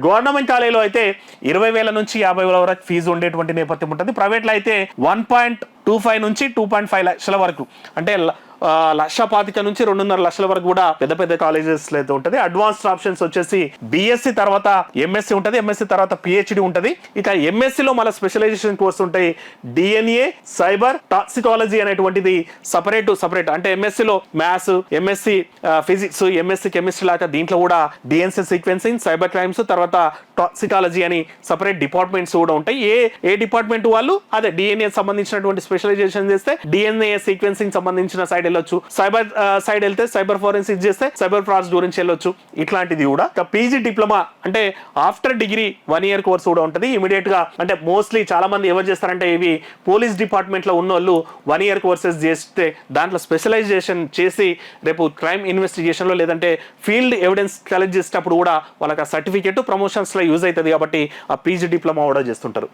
Government కాలేజీలో అయితే 20,000 నుంచి 50,000 వరకు ఫీజు ఉండేటువంటి నేపథ్యం ఉంటుంది. ప్రైవేట్లో అయితే 1.25 నుంచి 2.5 లక్షల వరకు, అంటే 1,25,000 నుంచి 2.5 లక్షల వరకు కూడా పెద్ద పెద్ద కాలేజెస్ అయితే ఉంటుంది. అడ్వాన్స్డ్ ఆప్షన్స్ వచ్చేసి బీఎస్సీ తర్వాత ఎంఎస్సీ ఉంటుంది, ఎంఎస్సీ తర్వాత పిహెచ్డి ఉంటుంది. ఇక ఎంఎస్సీలో మళ్ళీ స్పెషలైజేషన్ కోర్స్ ఉంటాయి. డిఎన్ఏ, సైబర్, టాక్సికాలజీ అనేటువంటిది సపరేట్. అంటే ఎంఎస్సీలో maths, MSc physics, MSc chemistry లాగా దీంట్లో కూడా డిఎన్సీ సీక్వెన్సింగ్, సైబర్ క్రైమ్స్, తర్వాత టాక్సికాలజీ అని సపరేట్ డిపార్ట్మెంట్స్ కూడా ఉంటాయి. ఏ డిపార్ట్మెంట్ వాళ్ళు అదే డిఎన్ఏ సంబంధించినటువంటి స్పెషలైజేషన్ చేస్తే డిఎన్ఏ సీక్వెన్సింగ్ సంబంధించిన సైడ్ వెళ్ళొచ్చు, సైబర్ సైడ్ వెళ్తే సైబర్ ఫోరెన్సిక్ చేస్తే సైబర్ ఫ్రాడ్స్ గురించి వెళ్ళొచ్చు. ఇట్లాంటిది కూడా పీజీ డిప్లొమా అంటే ఆఫ్టర్ డిగ్రీ 1 year కోర్స్ కూడా ఉంటుంది. ఇమీడియట్ గా అంటే మోస్ట్లీ చాలా మంది ఎవరు చేస్తారంటే ఇవి పోలీస్ డిపార్ట్మెంట్ లో ఉన్న వాళ్ళు 1 year కోర్సెస్ చేస్తే దాంట్లో స్పెషలైజేషన్ చేసి రేపు క్రైమ్ ఇన్వెస్టిగేషన్ లో లేదంటే ఫీల్డ్ ఎవిడెన్స్ కలెక్ట్ చేసేటప్పుడు కూడా వాళ్ళకి ఆ సర్టిఫికేట్ ప్రమోషన్స్ లో యూజ్ అవుతుంది. కాబట్టి ఆ పీజీ డిప్లొమా కూడా చేస్తుంటారు.